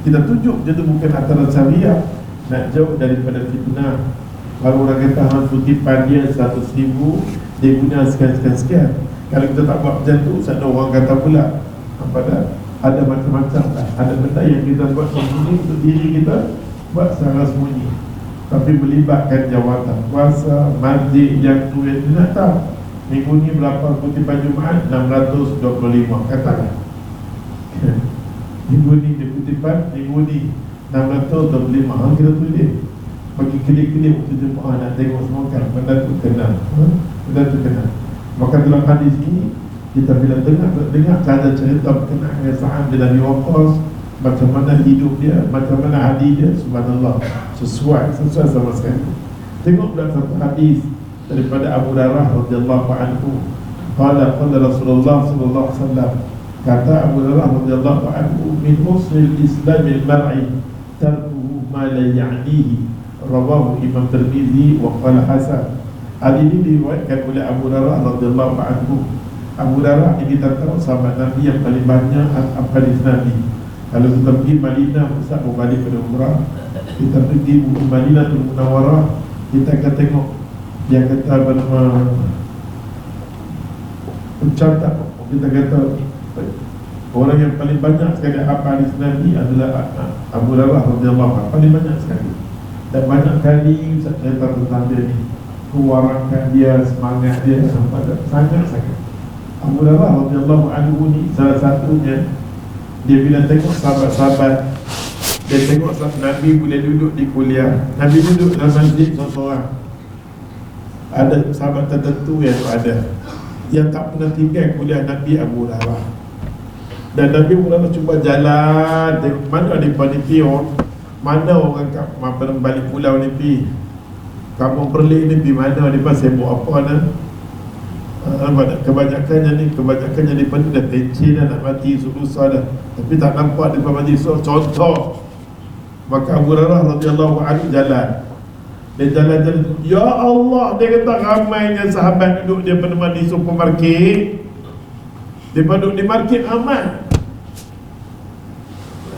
Kita tunjuk je tu bukan antara syariah, nak jauh daripada fitnah. Baru orang kata hang kutipan dia 100,000, dia guna sekian. Kalau kita tak buat macam tu, ada orang kata pula ada macam-macam lah. Ada benda yang kita buat sembunyi untuk diri kita, buat secara sembunyi, tapi melibatkan jawatan kuasa, masjid yang duit. Dia nak tahu minggu ni berapa kutipan Jumaat, 625 katakan. Minggu ni dia kutipan, minggu ni 625. Hang kita tulis bagi kelip-kelip waktu Jumaat, nak tengok semua kan benda tu kena. Maka dalam hadis ini Kita bila dengar cara cerita berkenaan dengan Sa'ad bin Abi Waqqas, macam mana hidup dia, macam mana hadis dia, subhanallah, sesuai sama sekali. Tengok dalam satu hadis daripada Abu Darah radhiyallahu anhu, qala Rasulullah sallallahu alaihi wasallam, kata Abu Darah radhiyallahu anhu, min husnil islamil mar'i tarkuhu ma la ya'nihi, rawahu Imam Tirmizi wa qala hasan. Hadis ini diriwayatkan oleh Abu Darah radhiyallahu anhu. Abu Darah ini kita tahu sahabat Nabi yang paling banyak hadis Nabi. Kalau kita pergi Madinah, Ustaz mau balik pada umrah, kita pergi Madinatul Munawwarah, kita akan tengok dia kata apa nama, pencatat, kita kata orang yang paling banyak sekali hafal hadis Nabi adalah Abu Darah radhiyallahu anhu, paling banyak sekali. Dan banyak kali Ustaz cerita tentang dia ni, kewarangan dia, semangat dia, sangat. Abu Darah radhiyallahu anhu ni salah satunya, dia bila tengok sahabat-sahabat, dia tengok Nabi boleh duduk di kuliah, Nabi duduk dalam masjid seorang-seorang. Ada sahabat tertentu yang tak pernah tinggal kuliah Nabi, Abu Darah. Dan Nabi mula cuba jalan, tengok mana ada panitia, mana orang balik pulau ni pi, kampung Perlis ni pi mana, dia sibuk apa dah. Kebanyakannya daripada dah pencin dah, nak mati susah dah, tapi tak nampak di depan majlis contoh. Maka Abu Darah radhiyallahu anhu jalan, dia jalan, ya Allah, dia kata ramainya sahabat duduk dia pada di supermarket, dia duduk di market aman.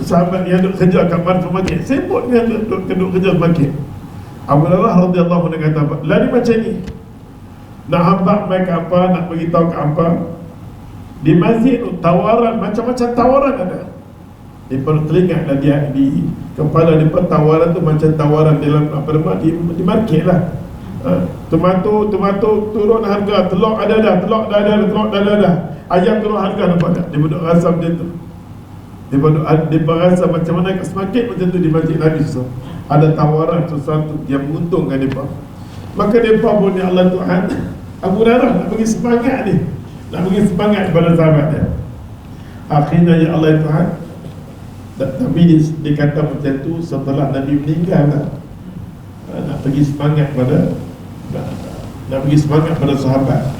Sahabat yang duduk kerja kat supermarket sibuk dengan duduk kerja market. Abu Darah radhiyallahu anhu kata, lari macam ni, nak hambat mai ke apa, nak beritahu ke apa. Di masjid tu tawaran, macam-macam tawaran ada. Mereka teringat lah dia di kepala mereka, tawaran tu macam tawaran dalam apa nama, di market lah. Tomato turun harga, telur ada dah, ayam turun harga, nampak tak? Dia duduk rasa macam tu. Dia rasa macam mana kat semarket, macam tu di masjid Nabi SAW. Ada tawaran sesuatu yang menguntungkan mereka. Maka mereka pun, ya Allah Tuhan, Abu Darah nak bagi semangat ni, nak bagi semangat kepada sahabat dia. Akhirnya, ya Allah Tuhan, tapi dia kata macam tu setelah Nabi meninggal lah. Nak bagi semangat pada sahabat.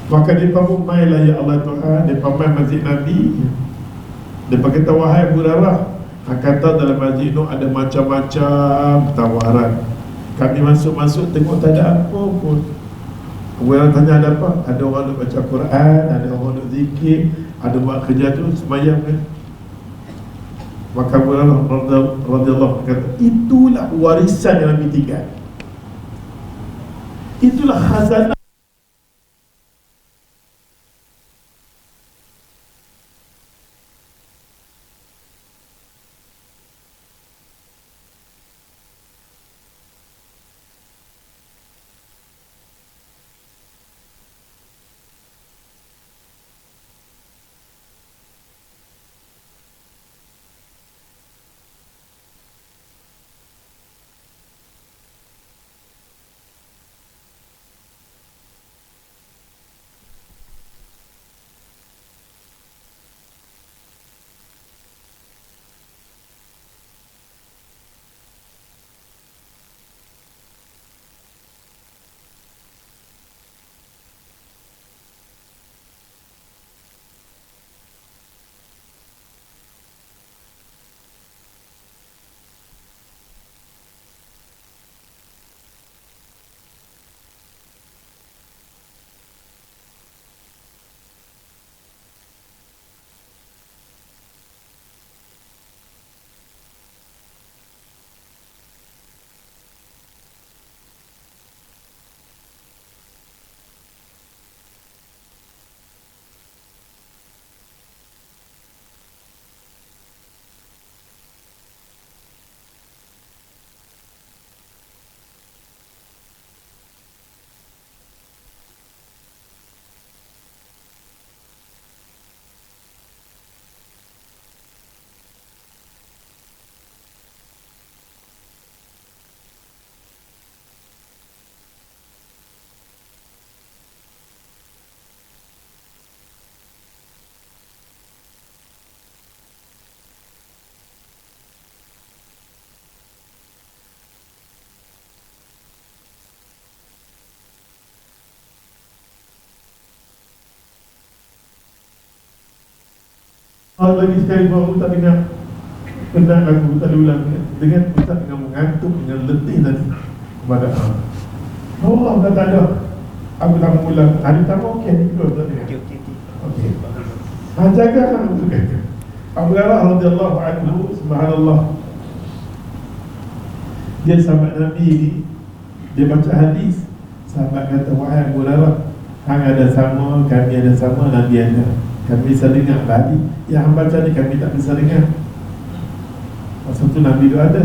Maka mereka pun main lah, ya Allah Tuhan, mereka main masjid Nabi. Mereka kata, wahai Abu Darah, kata dalam masjid tu ada macam-macam tawaran. Kami masuk tengok tak ada apa pun. Orang tanya ada apa? Ada orang duk baca Quran, ada orang duk zikir, ada buat kerja tu sembahyang kan. Maka Abu Darah radhiyallahu anhu kata, itulah warisan yang Nabi tinggal, itulah khazanah. lagi sekali baru tak dengar. Kenal aku tak diulang dengan ustaz dengan mengantuk, dengan letih tadi kepada Allah dah tak ada. Aku tak mau ulang. Hari pertama okey, hari kedua tak dengar. Okey. Jagalah untuk kata Abu Hurairah radhiyallahu anhu, subhanallah, dia sahabat Nabi ni, dia baca hadis. Sahabat kata, wahai Abu Hurairah, hang ada sama, kami ada sama, Nabi ada. Kami bisa dengar tadi. Yang hang baca ni kami tak bisa dengar. Masa tu Nabi tu ada.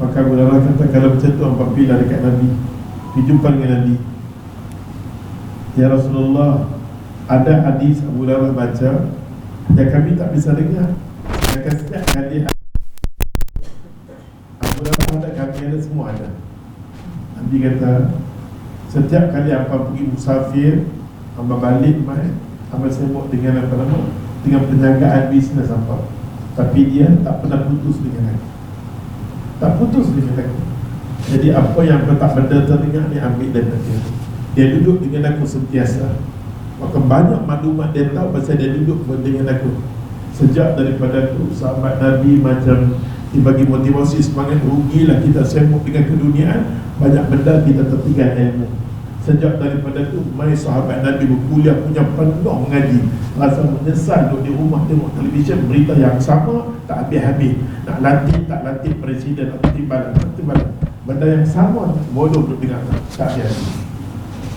Maka Abu Hurairah kata, kalau macam tu hang pergilah dekat Nabi, pergi jumpa dengan Nabi. Ya Rasulullah, ada hadis Abu Hurairah baca yang kami tak bisa dengar. Maka setiap kali Abu Hurairah ada, kami ada, semua ada. Nabi kata, setiap kali apa pergi musafir, hamba balik mai, hamba sibuk dengan apa nama, dengan penjagaan bisnes apa. Tapi dia tak pernah putus dengan aku. Tak putus dengan aku. Jadi apa yang tak benda terdengar ni ambil dan dia. Dia duduk dengan aku sentiasa. Maka banyak maklumat dia tahu pasal dia duduk dengan aku. Sejak daripada tu sahabat Nabi macam dibagi motivasi, semangat, rugilah kita sibuk dengan keduniaan, banyak benda kita tertinggal ilmu. Sejak daripada tu mai sahabat Nabi berkuliah punya penuh mengaji, rasa menyesal duduk di rumah tengok televisyen berita yang sama tak habis-habis, nak lantik tak lantik presiden atau timbalan, benda yang sama, bodoh duduk dengar tak habis-habis.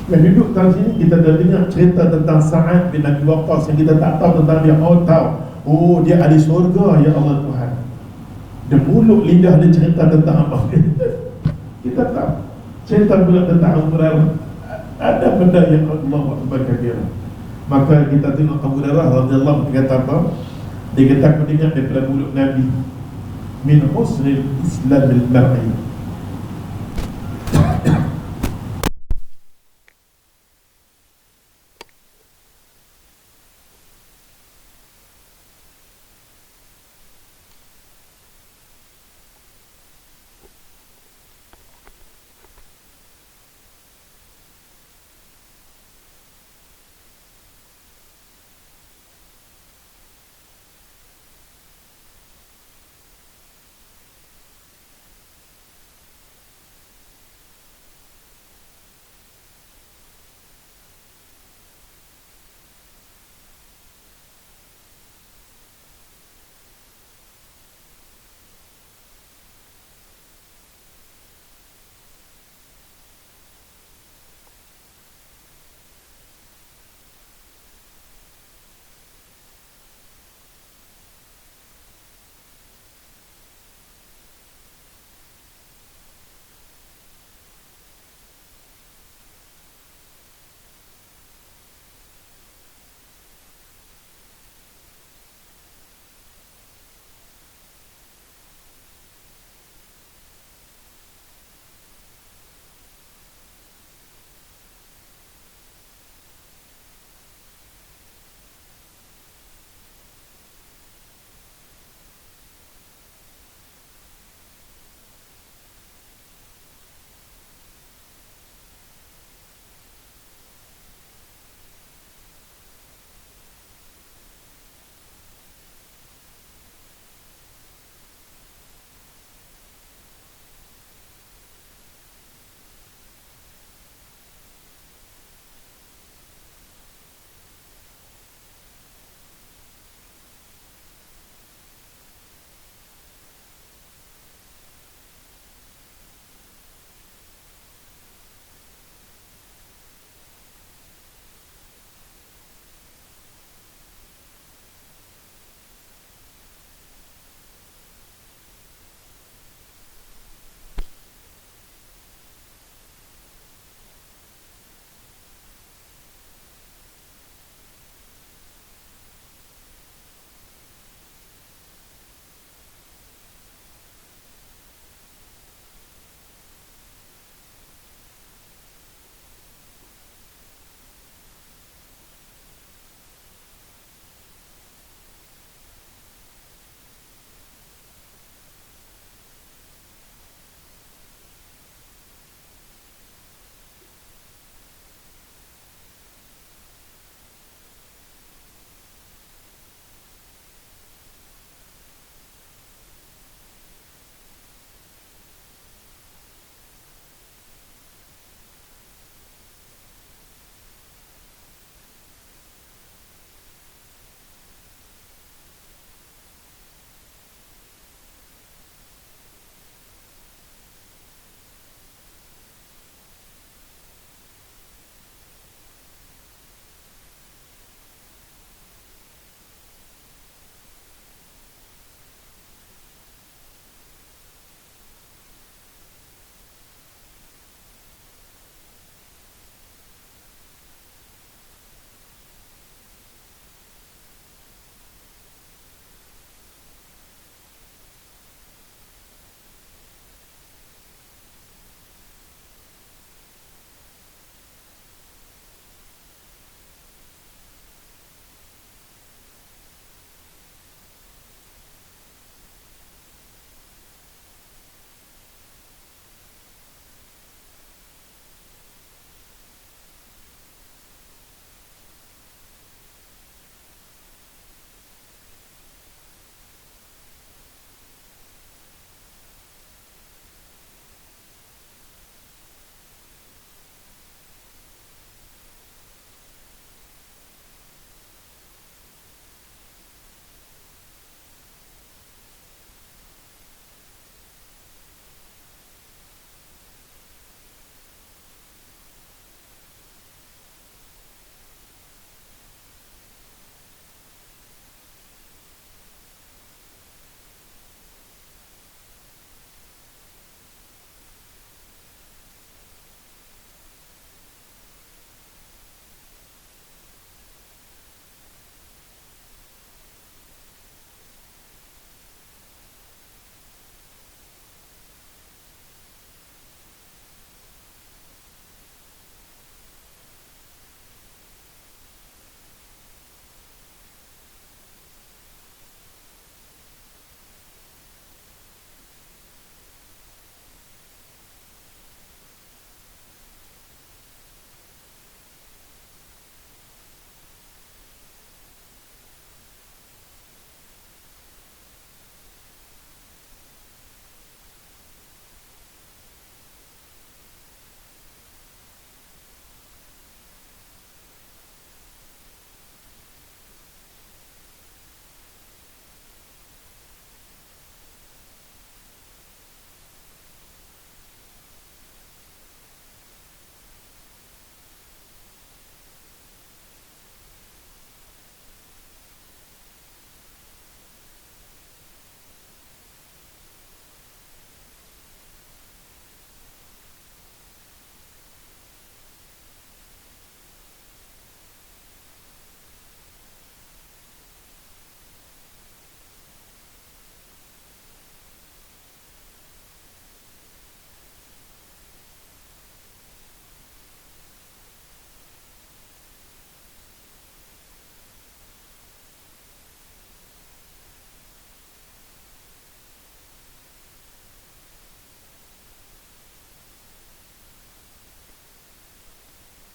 Yang duduk dalam sini kita dah dengar cerita tentang Sa'ad bin Abi Waqqas yang kita tak tahu tentang dia. Tahu, oh dia ahli surga, ya Allah Tuhan. Dia mulut lidah dia cerita tentang apa kita tahu. Cerita pula tentang Abu Hurairah, ada benda yang Allah Akbar kabira. Maka kita tengok Abu Hurairah radhiyallahu anhu kata apa? Dia kata, aku dengar daripada mulut Nabi, min husnil islamil mar'i